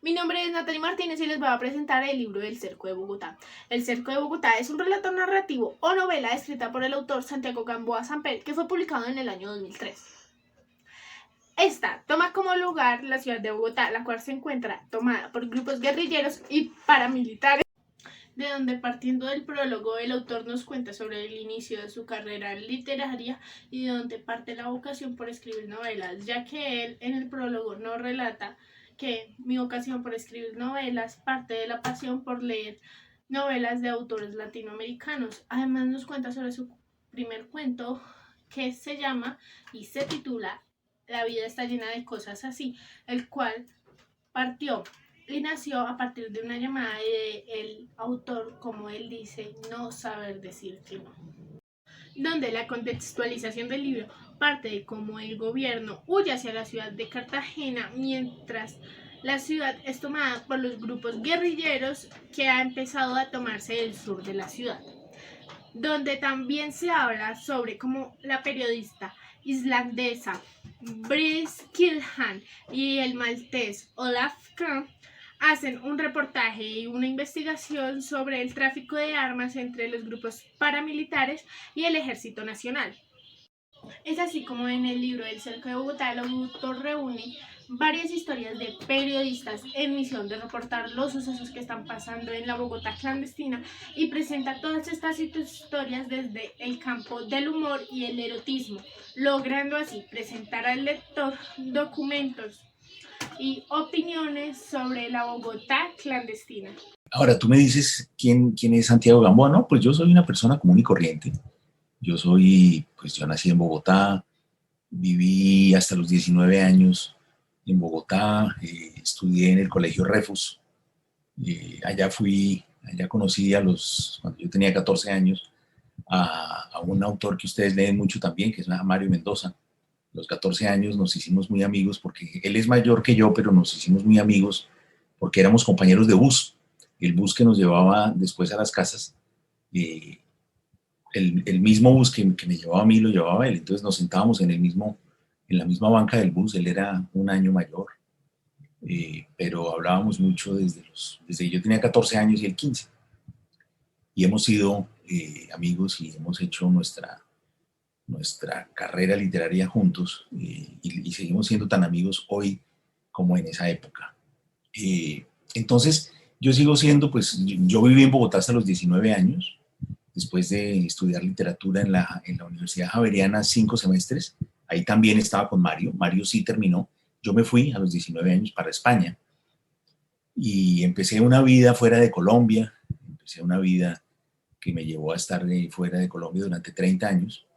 Mi nombre es Natalie Martínez y les voy a presentar el libro El Cerco de Bogotá. El Cerco de Bogotá es un relato narrativo o novela escrita por el autor Santiago Gamboa Samper que fue publicado en el año 2003. Esta toma como lugar la ciudad de Bogotá, la cual se encuentra tomada por grupos guerrilleros y paramilitares, de donde partiendo del prólogo el autor nos cuenta sobre el inicio de su carrera literaria y de donde parte la vocación por escribir novelas, ya que él en el prólogo nos relata que mi vocación por escribir novelas parte de la pasión por leer novelas de autores latinoamericanos. Además nos cuenta sobre su primer cuento que se llama y se titula La vida está llena de cosas así, el cual partió y nació a partir de una llamada del autor, como él dice, no saber decir que no. Donde la contextualización del libro parte de cómo el gobierno huye hacia la ciudad de Cartagena mientras la ciudad es tomada por los grupos guerrilleros que ha empezado a tomarse el sur de la ciudad. Donde también se habla sobre cómo la periodista islandesa Brice Kilhan y el maltés Olaf Kron hacen un reportaje y una investigación sobre el tráfico de armas entre los grupos paramilitares y el Ejército Nacional. Es así como en el libro El Cerco de Bogotá el autor reúne varias historias de periodistas en misión de reportar los sucesos que están pasando en la Bogotá clandestina y presenta todas estas historias desde el campo del humor y el erotismo, logrando así presentar al lector documentos y opiniones sobre la Bogotá clandestina. Ahora, tú me dices quién es Santiago Gamboa. No, pues yo soy una persona común y corriente. Yo nací en Bogotá, viví hasta los 19 años en Bogotá, estudié en el Colegio Refus. Allá conocí cuando yo tenía 14 años, a un autor que ustedes leen mucho también, que es Mario Mendoza. A los 14 años nos hicimos muy amigos porque él es mayor que yo, pero nos hicimos muy amigos porque éramos compañeros de bus. El bus que nos llevaba después a las casas, el mismo bus que me llevaba a mí lo llevaba él. Entonces nos sentábamos en la misma banca del bus. Él era un año mayor, pero hablábamos mucho desde que yo tenía 14 años y él 15. Y hemos sido amigos y hemos hecho nuestra carrera literaria juntos, y seguimos siendo tan amigos hoy como en esa época. Entonces, yo sigo siendo, pues, yo viví en Bogotá hasta los 19 años, después de estudiar literatura en la Universidad Javeriana 5 semestres. Ahí también estaba con Mario. Mario sí terminó. Yo me fui a los 19 años para España y empecé una vida fuera de Colombia. Empecé una vida que me llevó a estar fuera de Colombia durante 30 años.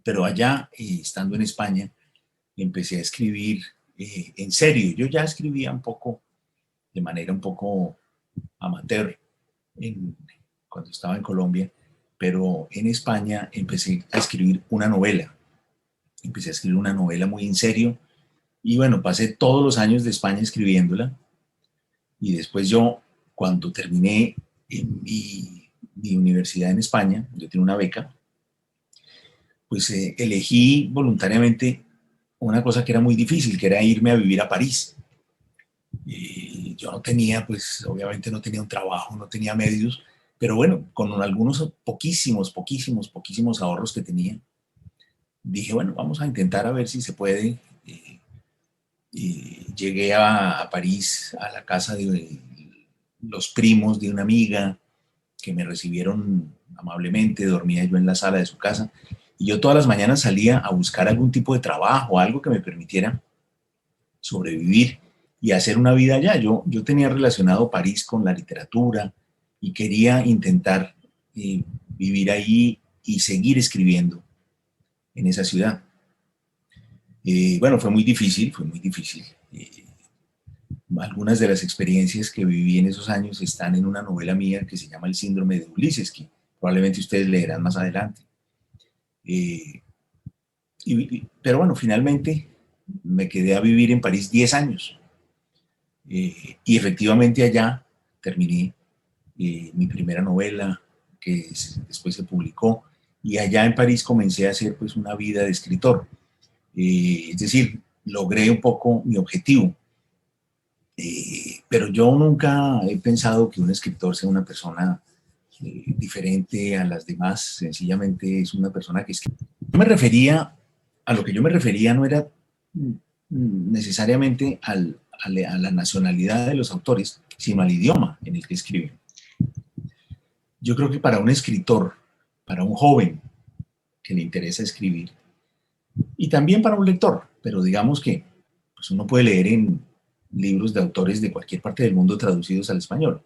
Pero allá, estando en España, empecé a escribir en serio. Yo ya escribía un poco, de manera un poco amateur, cuando estaba en Colombia, pero en España empecé a escribir una novela. Empecé a escribir una novela muy en serio y bueno, pasé todos los años de España escribiéndola, y después yo, cuando terminé en mi universidad en España, yo tenía una beca, pues elegí voluntariamente una cosa que era muy difícil, que era irme a vivir a París. Yo no tenía, pues obviamente no tenía un trabajo, no tenía medios, pero bueno, con algunos poquísimos ahorros que tenía, dije, bueno, vamos a intentar a ver si se puede. Llegué a París, a la casa de los primos de una amiga que me recibieron amablemente. Dormía yo en la sala de su casa y yo todas las mañanas salía a buscar algún tipo de trabajo, algo que me permitiera sobrevivir y hacer una vida allá. Yo tenía relacionado París con la literatura y quería intentar vivir ahí y seguir escribiendo en esa ciudad. Bueno, fue muy difícil, fue muy difícil. Algunas de las experiencias que viví en esos años están en una novela mía que se llama El síndrome de Ulises, que probablemente ustedes leerán más adelante. Pero bueno, finalmente me quedé a vivir en París 10 años. Y efectivamente allá terminé mi primera novela, que después se publicó, y allá en París comencé a hacer pues una vida de escritor. Es decir, logré un poco mi objetivo. pero yo nunca he pensado que un escritor sea una persona diferente a las demás, sencillamente es una persona que escribe. Yo me refería, a lo que yo me refería no era necesariamente a la nacionalidad de los autores, sino al idioma en el que escriben. Yo creo que para un escritor, para un joven que le interesa escribir, y también para un lector, pero digamos que pues uno puede leer en libros de autores de cualquier parte del mundo traducidos al español.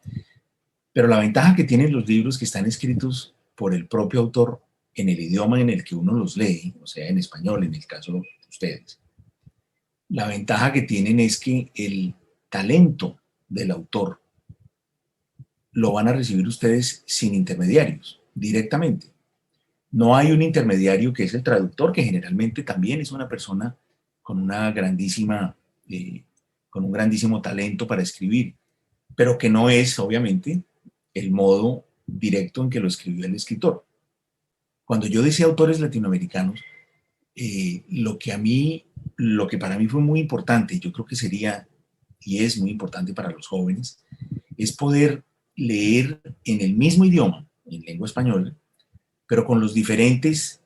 Pero la ventaja que tienen los libros que están escritos por el propio autor en el idioma en el que uno los lee, o sea, en español, en el caso de ustedes, la ventaja que tienen es que el talento del autor lo van a recibir ustedes sin intermediarios, directamente. No hay un intermediario que es el traductor, que generalmente también es una persona con una grandísima, eh, con un grandísimo talento para escribir, pero que no es, obviamente, el modo directo en que lo escribió el escritor. Cuando yo decía autores latinoamericanos, lo que para mí fue muy importante, yo creo que sería y es muy importante para los jóvenes, es poder leer en el mismo idioma, en lengua española, pero con los diferentes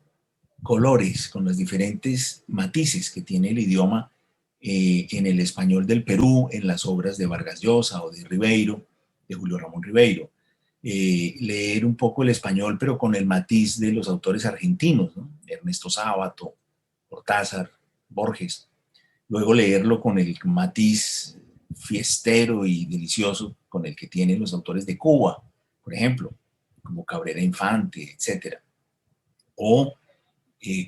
colores, con los diferentes matices que tiene el idioma en el español del Perú, en las obras de Vargas Llosa o de Ribeiro, de Julio Ramón Ribeiro. Leer un poco el español, pero con el matiz de los autores argentinos, ¿no? Ernesto Sábato, Cortázar, Borges. Luego leerlo con el matiz fiestero y delicioso con el que tienen los autores de Cuba, por ejemplo, como Cabrera Infante, etcétera. O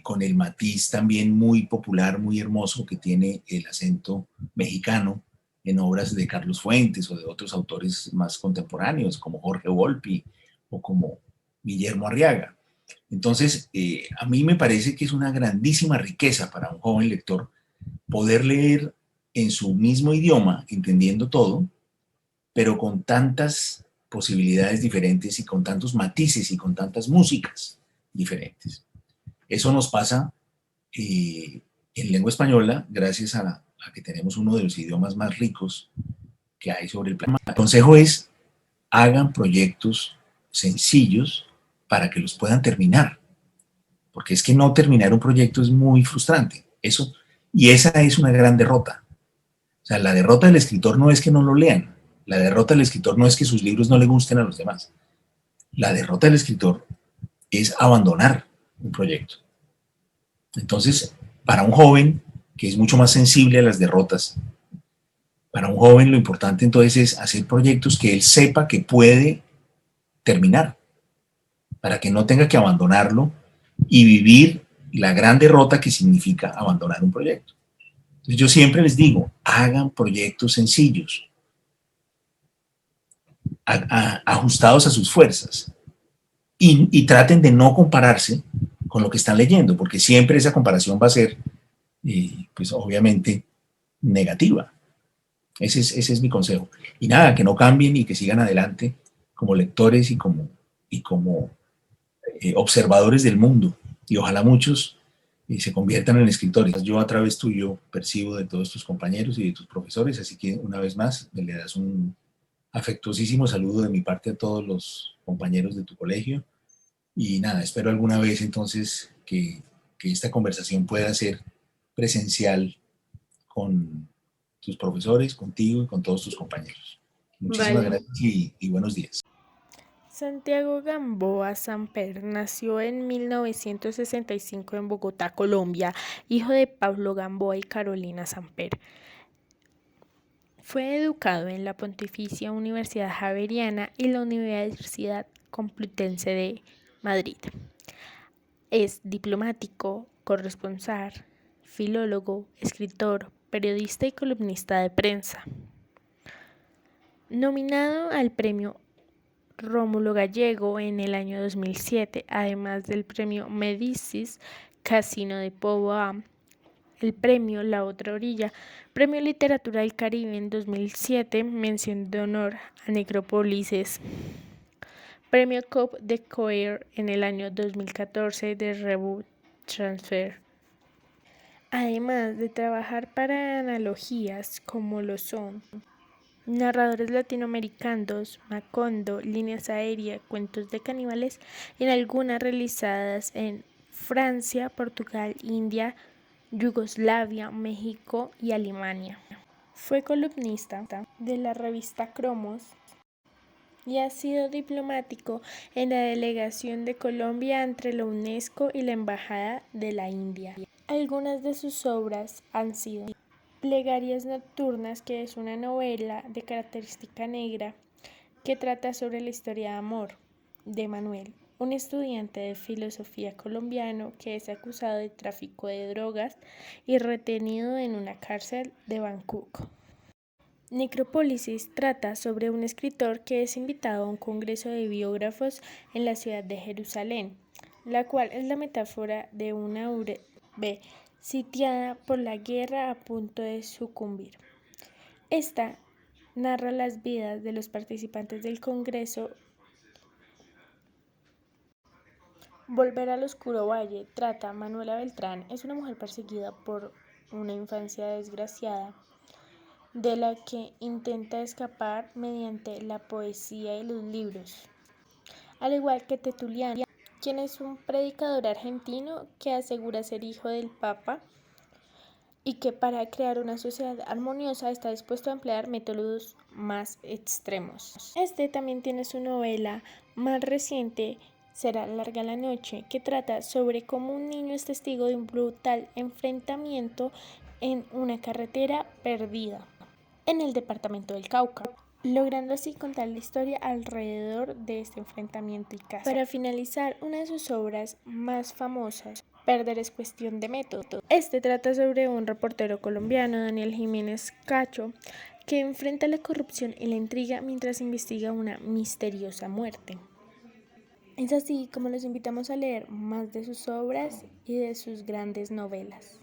con el matiz también muy popular, muy hermoso que tiene el acento mexicano en obras de Carlos Fuentes o de otros autores más contemporáneos, como Jorge Volpi o como Guillermo Arriaga. Entonces, a mí me parece que es una grandísima riqueza para un joven lector poder leer en su mismo idioma, entendiendo todo, pero con tantas posibilidades diferentes y con tantos matices y con tantas músicas diferentes. Eso nos pasa en lengua española gracias a que tenemos uno de los idiomas más ricos que hay sobre el planeta. El consejo es, hagan proyectos sencillos para que los puedan terminar, porque es que no terminar un proyecto es muy frustrante. Eso, y esa es una gran derrota. O sea, la derrota del escritor no es que no lo lean, la derrota del escritor no es que sus libros no le gusten a los demás. La derrota del escritor es abandonar un proyecto. Entonces, para un joven que es mucho más sensible a las derrotas, para un joven lo importante entonces es hacer proyectos que él sepa que puede terminar, para que no tenga que abandonarlo y vivir la gran derrota que significa abandonar un proyecto. Entonces yo siempre les digo, hagan proyectos sencillos, ajustados a sus fuerzas y traten de no compararse con lo que están leyendo, porque siempre esa comparación va a ser, pues obviamente, negativa. Ese es mi consejo. Y nada, que no cambien y que sigan adelante como lectores y como observadores del mundo. Y ojalá muchos se conviertan en escritores. Yo a través tuyo percibo de todos tus compañeros y de tus profesores, así que una vez más me le das un afectuosísimo saludo de mi parte a todos los compañeros de tu colegio. Y nada, espero alguna vez entonces que esta conversación pueda ser presencial con tus profesores, contigo y con todos tus compañeros. Muchísimas Vale. gracias y buenos días. Santiago Gamboa Samper nació en 1965 en Bogotá, Colombia, hijo de Pablo Gamboa y Carolina Samper. Fue educado en la Pontificia Universidad Javeriana y la Universidad Complutense de Madrid. Es diplomático, corresponsal, filólogo, escritor, periodista y columnista de prensa. Nominado al premio Rómulo Gallego en el año 2007, además del premio Médicis Casino de Povoa, el premio La Otra Orilla, premio Literatura del Caribe en 2007, mención de honor a Necrópolises, premio Coupe de Coeur en el año 2014 de Revue Transfer. Además de trabajar para analogías como lo son narradores latinoamericanos, Macondo, líneas aéreas, cuentos de caníbales, y en algunas realizadas en Francia, Portugal, India, Yugoslavia, México y Alemania. Fue columnista de la revista Cromos y ha sido diplomático en la delegación de Colombia ante la UNESCO y la Embajada de la India. Algunas de sus obras han sido Plegarias Nocturnas, que es una novela de característica negra que trata sobre la historia de amor de Manuel, un estudiante de filosofía colombiano que es acusado de tráfico de drogas y retenido en una cárcel de Bangkok. Necropólisis trata sobre un escritor que es invitado a un congreso de biógrafos en la ciudad de Jerusalén, la cual es la metáfora de una urbe sitiada por la guerra a punto de sucumbir. Esta narra las vidas de los participantes del congreso. Volver al oscuro valle trata Manuela Beltrán es una mujer perseguida por una infancia desgraciada, de la que intenta escapar mediante la poesía y los libros, al igual que Tertuliano, quien es un predicador argentino que asegura ser hijo del Papa y que para crear una sociedad armoniosa está dispuesto a emplear métodos más extremos. Este también tiene su novela más reciente, Será larga la noche, que trata sobre cómo un niño es testigo de un brutal enfrentamiento en una carretera perdida en el departamento del Cauca, logrando así contar la historia alrededor de este enfrentamiento y caso. Para finalizar, una de sus obras más famosas, Perder es cuestión de método. Este trata sobre un reportero colombiano, Daniel Jiménez Cacho, que enfrenta la corrupción y la intriga mientras investiga una misteriosa muerte. Es así como los invitamos a leer más de sus obras y de sus grandes novelas.